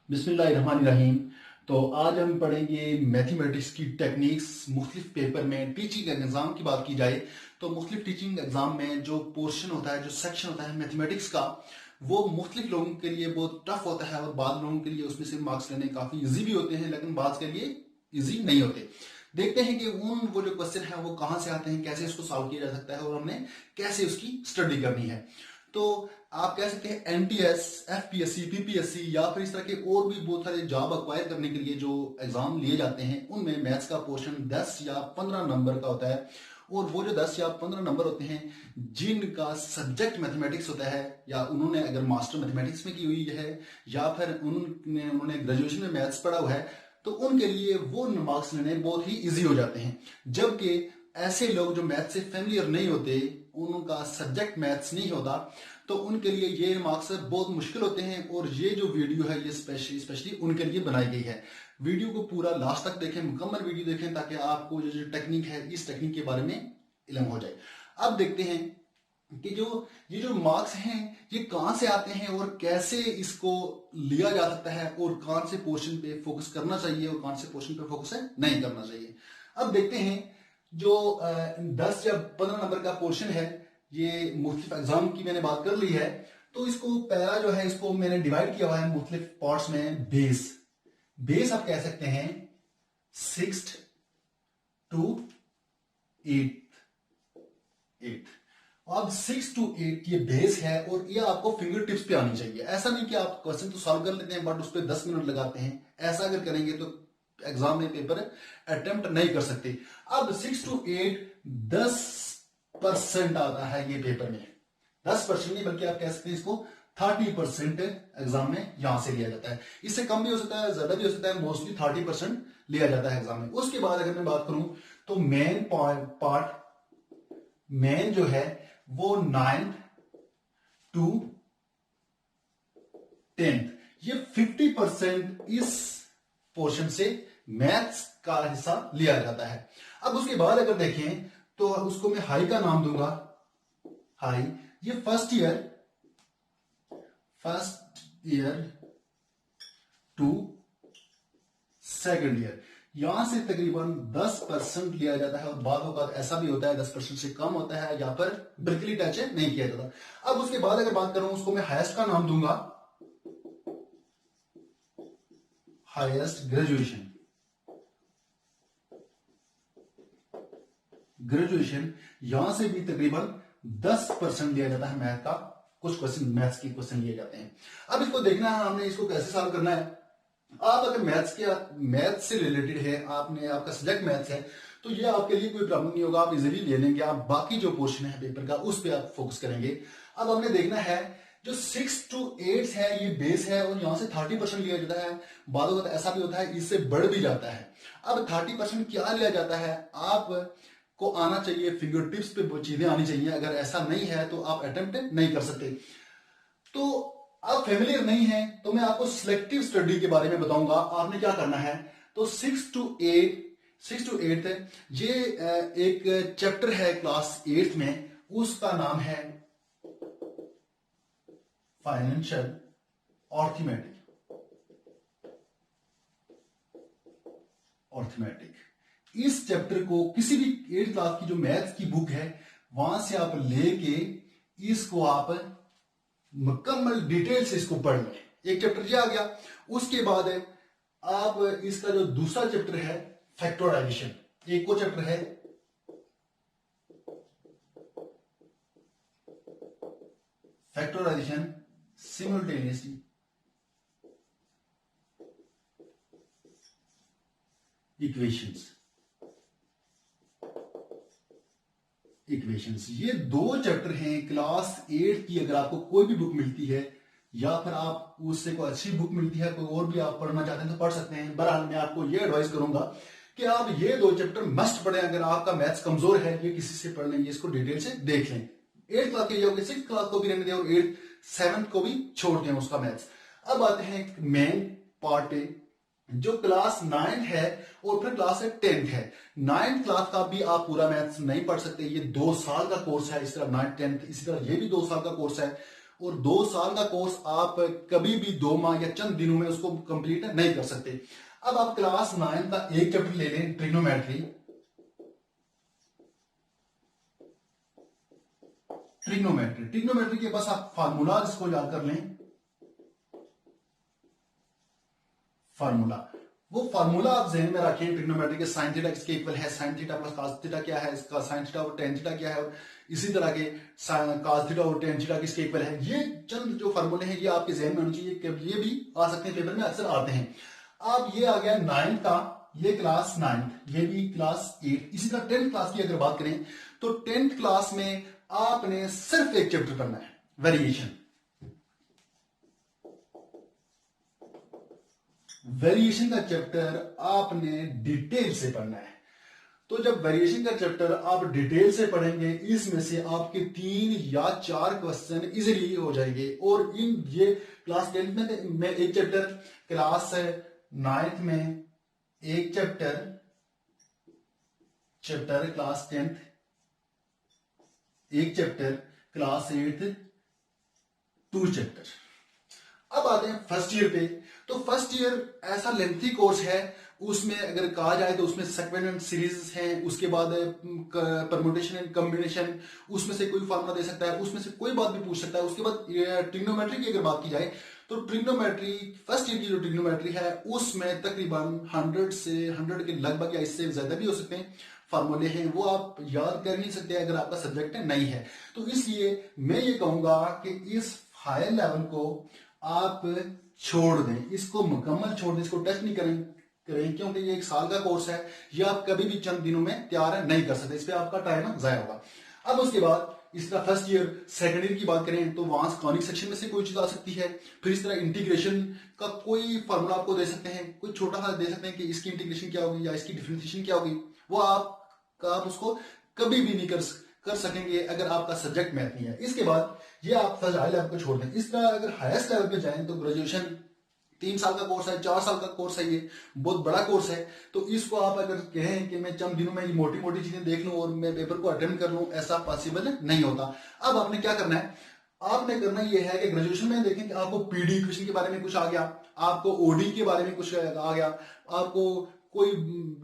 बिस्मिल्लाहिर्रहमानिर्रहीम। तो आज हम पढ़ेंगे मैथमेटिक्स की टेक्निक्स। मुख्तलिफ पेपर में टीचिंग एग्जाम की बात की जाए तो मुख्तलिफ टीचिंग एग्जाम में जो पोर्शन होता है, जो सेक्शन होता है मैथमेटिक्स का, वो मुख्तलिफ लोगों के लिए बहुत टफ होता है और बाद लोगों के लिए उसमें से मार्क्स लेने काफी इजी भी होते हैं, लेकिन बाद के लिए इजी नहीं होते। देखते हैं कि वो जो क्वेश्चन है वो कहाँ से आते हैं, कैसे इसको सॉल्व किया जा सकता है और हमने कैसे उसकी स्टडी करनी है। तो आप कह सकते हैं एनटीएस, एफपीएससी, पीपीएससी या फिर इस तरह के और भी बहुत सारे जॉब अक्वायर करने के लिए जो एग्जाम लिए जाते हैं, उनमें मैथ्स का पोर्शन 10 या 15 नंबर का होता है। और वो जो 10 या 15 नंबर होते हैं, जिनका सब्जेक्ट मैथमेटिक्स होता है, या उन्होंने अगर मास्टर मैथमेटिक्स में की हुई है या फिर उन्होंने ग्रेजुएशन में मैथ्स पढ़ा हुआ है, तो उनके लिए वो मार्क्स लेने बहुत ही इजी हो जाते हैं। जबकि ऐसे लोग जो मैथ से फेमिलियर नहीं होते, उनका सब्जेक्ट मैथ्स नहीं होता, तो उनके लिए ये मार्क्स बहुत मुश्किल होते हैं। और ये जो वीडियो है ये स्पेशली उनके लिए बनाई गई है। वीडियो को पूरा लास्ट तक देखें, मुकम्मल वीडियो देखें, ताकि आपको जो टेक्निक है, इस टेक्निक के बारे में इल्म हो जाए। अब देखते हैं कि ये जो मार्क्स हैं ये कहां से आते हैं और कैसे इसको लिया जा सकता है, और कौन से पोर्शन पे फोकस करना चाहिए और कौन से पोर्शन पे फोकस नहीं करना चाहिए। अब देखते हैं जो 10 या 15 नंबर का पोर्शन है, ये मुख्तलिफ एग्जाम की मैंने बात कर ली है। तो इसको पहला जो है, इसको मैंने डिवाइड किया हुआ है मुख्तलिफ पार्ट्स में। बेस आप कह सकते हैं 6th to 8th। अब 6 to 8 ये बेस है और ये आपको फिंगर टिप्स पे आनी चाहिए। ऐसा नहीं कि आप क्वेश्चन तो सॉल्व कर लेते हैं बट उस पर 10 मिनट लगाते हैं। ऐसा अगर करेंगे तो एग्जाम में पेपर अटेम्प्ट नहीं कर सकते। अब 6 to 8 10% आता है ये पेपर में। 10% नहीं, बल्कि आप कह सकते हैं इसको 30% एग्जाम में यहां से लिया जाता है। इससे कम भी हो सकता है, ज्यादा भी हो सकता है, मोस्टली 30% लिया जाता है एग्जाम में। उसके बाद अगर मैं बात करूं तो मेन जो है वो 9th to 10th, ये 50% इस पोर्शन से मैथ्स का हिस्सा लिया जाता है। अब उसके बाद अगर देखें तो उसको मैं हाई का नाम दूंगा। हाई ये first year to second year, यहां से तकरीबन 10% लिया जाता है। और बाद ऐसा भी होता है 10% से कम होता है, या पर बिल्कुल टच नहीं किया जाता। अब उसके बाद अगर बात करूं, उसको मैं हाईएस्ट का नाम दूंगा हाईएस्ट ग्रेजुएशन। यहां से भी तकरीबन 10% लिया जाता है मैथ का। कुछ क्वेश्चन मैथ्स के क्वेश्चन लिए जाते हैं। अब इसको देखना है हमने, इसको कैसे सॉल्व करना है। आप अगर मैथ्स से रिलेटेड है, आपका सब्जेक्ट मैथ्स है, तो ये आपके लिए कोई प्रॉब्लम नहीं होगा, आप इजीली ले लेंगे। आप बाकी जो पोर्शन है पेपर का उस पर आप फोकस करेंगे। अब हमने देखना है जो 6 to 8 है ये बेस है, और यहां से 30% लिया जाता है। बाद में ऐसा भी होता है इससे बढ़ भी जाता है। अब 30% क्या लिया जाता है, आप को आना चाहिए, फिंगर टिप्स पे वो चीजें आनी चाहिए। अगर ऐसा नहीं है तो आप अटेम्प्ट नहीं कर सकते। तो आप फेमिलियर नहीं है तो मैं आपको सिलेक्टिव स्टडी के बारे में बताऊंगा। आपने क्या करना है, तो 6 to 8 ये एक चैप्टर है क्लास 8th में, उसका नाम है फाइनेंशियल अर्थमेटिक। इस चैप्टर को किसी भी 8th क्लास की जो मैथ्स की बुक है वहां से आप लेके इसको आप मुकम्मल डिटेल से इसको पढ़ लें। एक चैप्टर ये आ गया। उसके बाद आप इसका जो दूसरा चैप्टर है फैक्टराइजेशन, एक वो चैप्टर है फैक्टराइजेशन सिमुलटेनियसली इक्वेशंस। ये दो चैप्टर हैं क्लास 8 की। अगर आपको कोई भी बुक मिलती है या फिर आप उससे कोई अच्छी बुक मिलती है, कोई और भी आप पढ़ना चाहते हैं तो पढ़ सकते हैं। बहरहाल मैं आपको ये एडवाइस करूंगा कि आप ये दो चैप्टर मस्ट पढ़ें। अगर आपका मैथ्स कमजोर है, ये किसी से पढ़ लेंगे, इसको डिटेल से देख लें। 8th क्लास के जाओगे, 6th क्लास को भी रहने दें और 7th को भी छोड़ दें उसका मैथ्स। अब आते हैं मेन पार्ट पे, जो क्लास 9 है और फिर क्लास 10 है। 9th क्लास का भी आप पूरा मैथ्स नहीं पढ़ सकते, ये 2 साल का कोर्स है। इस तरह 9th 10th इसी तरह ये भी 2 साल का कोर्स है। और 2 साल का कोर्स आप कभी भी 2 माह या चंद दिनों में उसको कंप्लीट नहीं कर सकते। अब आप क्लास 9 का एक चैप्टर ले लें, ट्रिग्नोमेट्री। ट्रिग्नोमेट्री के बस आप फार्मूला इसको याद कर लें। फार्मूला, वो फार्मूला आप ज़हन में रखें। ट्रिग्नोमेट्री के साइन थीटा इसके इक्वल है, sine theta plus cos theta क्या है, इसका साइन थीटा और टेन थीटा क्या है, और इसी तरह के कॉस थीटा और टेन थीटा किसके इक्वल है। ये चंद जो फार्मूले हैं ये आपके ज़हन में होने चाहिए, ये भी आ सकते हैं पेपर में, अक्सर आते हैं। अब ये आ गया 9 का, ये क्लास 9, ये भी क्लास 8। इसी तरह 10th क्लास की अगर बात करें तो 10th क्लास में आपने सिर्फ एक चैप्टर पढ़ना है, वेरिएशन। वेरिएशन का चैप्टर आपने डिटेल से पढ़ना है। तो जब वेरिएशन का चैप्टर आप डिटेल से पढ़ेंगे, इसमें से आपके 3 या 4 क्वेश्चन इजीली हो जाएंगे। और इन ये क्लास 10th में एक चैप्टर, क्लास 9th में एक चैप्टर क्लास 10th एक चैप्टर, क्लास 8th 2 चैप्टर। अब आते हैं फर्स्ट ईयर पे। तो फर्स्ट ईयर ऐसा लेंथी कोर्स है, उसमें अगर कहा जाए तो उसमें सेक्वेंट सीरीज हैं, उसके बाद परम्यूटेशन एंड कॉम्बिनेशन, उसमें से कोई फार्मूला दे सकता है, उसमें से कोई बात भी पूछ सकता है। उसके बाद ट्रिग्नोमेट्री की अगर बात की जाए तो ट्रिग्नोमेट्री फर्स्ट ईयर की जो ट्रिग्नोमेट्री है उसमें तकरीबन 100 से 100 के लगभग या इससे ज्यादा भी हो सकते हैं फार्मूले हैं, वो आप याद कर नहीं सकते अगर आपका सब्जेक्ट नहीं है। तो इसलिए मैं ये कहूंगा कि इस हायर लेवल को आप छोड़ दें, इसको मुकम्मल छोड़ दें, इसको टेस्ट नहीं करें क्योंकि ये 1 साल का कोर्स है, ये आप कभी भी चंद दिनों में तैयार नहीं कर सकते, इस पे आपका टाइम जाया होगा। अब उसके बाद इस तरह फर्स्ट ईयर सेकेंड ईयर की बात करें तो वहां कॉनिक सेक्शन में से कोई चीज आ सकती है। फिर इस तरह इंटीग्रेशन का कोई फार्मूला आपको दे सकते हैं, कोई छोटा सा दे सकते हैं कि इसकी इंटीग्रेशन क्या होगी या इसकी डिफरेंशिएशन क्या होगी, वो आप उसको कभी भी नहीं कर सकेंगे अगर आपका सब्जेक्ट मैथ नहीं है। इसके बाद ये आप हाई लेवल को छोड़ दें। इस तरह अगर हाईएस्ट लेवल पे जाएं तो ग्रेजुएशन 3 साल का कोर्स है, 4 साल का कोर्स है, ये बहुत बड़ा कोर्स है। तो इसको आप अगर कहें कि मैं चंद दिनों में ये मोटी मोटी चीजें देख लूं और मैं पेपर को अटेम्प्ट कर लूं, ऐसा पॉसिबल नहीं होता। अब आपने क्या करना है, आपने करना यह है कि ग्रेजुएशन में देखें कि आपको पीडी इक्वेशन के बारे में कुछ आ गया, आपको ओडी के बारे में कुछ आ गया, आपको कोई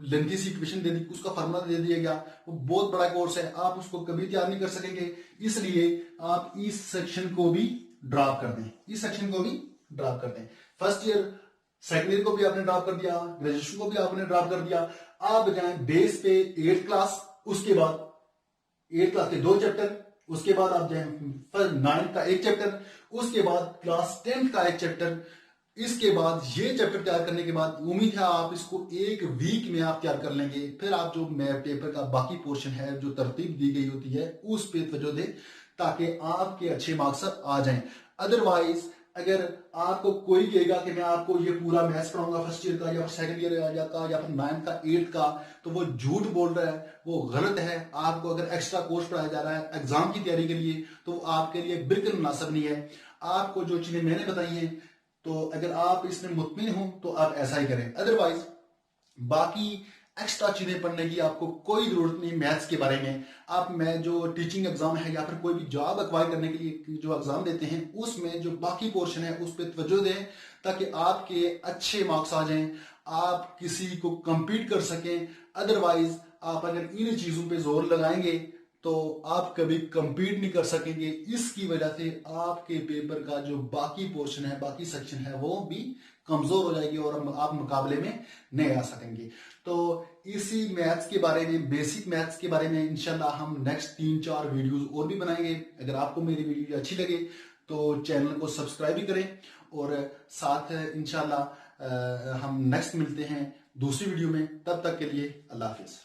लेंथी सी इक्वेशन दे दी, उसका फार्मूला दे दिया गया, वो बहुत बड़ा कोर्स है, आप उसको कभी तैयार नहीं कर सकेंगे। इसलिए आप इस सेक्शन को भी ड्रॉप कर दें, फर्स्ट ईयर सेकेंड ईयर को भी आपने ड्रॉप कर दिया, ग्रेजुएशन को भी आपने ड्रॉप कर दिया। आप जाएं बेस पे 8th क्लास, उसके बाद 8th क्लास के 2 चैप्टर, उसके बाद आप जाएं 9th का 1 चैप्टर, उसके बाद क्लास 10th का 1 चैप्टर। इसके बाद ये चैप्टर तैयार करने के बाद उम्मीद है आप इसको 1 वीक में आप तैयार कर लेंगे। फिर आप जो पेपर का बाकी पोर्शन है, जो तरतीब दी गई होती है, उस पे तवज्जो दें ताकि आपके अच्छे मार्क्स आ जाएं। अदरवाइज अगर आपको कोई कहेगा कि मैं आपको ये पूरा मैथ्स पढ़ाऊंगा फर्स्ट ईयर का या सेकंड ईयर का या फिर 9th का 8th का, तो वो झूठ बोल रहा है, वो गलत है। आपको अगर एक्स्ट्रा कोर्स पढ़ाया जा रहा है एग्जाम की तैयारी के लिए तो आपके लिए बिल्कुल मुनासिब नहीं है। आपको जो चीजें मैंने बताई हैं तो अगर आप इसमें मुतमिन हो तो आप ऐसा ही करें। अदरवाइज बाकी एक्स्ट्रा चीजें पढ़ने की आपको कोई जरूरत नहीं मैथ्स के बारे में। आप मैं जो टीचिंग एग्जाम है या फिर कोई भी जॉब अक्वायर करने के लिए जो एग्जाम देते हैं उसमें जो बाकी पोर्शन है उस पर तवज्जो दें ताकि आपके अच्छे मार्क्स आ जाएं, आप किसी को compete कर सकें। अदरवाइज आप अगर इन चीजों पे जोर लगाएंगे तो आप कभी compete नहीं कर सकेंगे। इसकी वजह से आपके पेपर का जो बाकी पोर्शन है, बाकी सेक्शन है, वो भी कमजोर हो जाएगी और आप मुकाबले में नहीं आ सकेंगे। तो इसी मैथ्स के बारे में, बेसिक मैथ्स के बारे में इंशाल्लाह हम नेक्स्ट 3-4 वीडियोस और भी बनाएंगे। अगर आपको मेरी वीडियो अच्छी लगे तो चैनल को सब्सक्राइब भी करें और साथ इंशाल्लाह हम नेक्स्ट मिलते हैं दूसरी वीडियो में। तब तक के लिए अल्लाह हाफिज।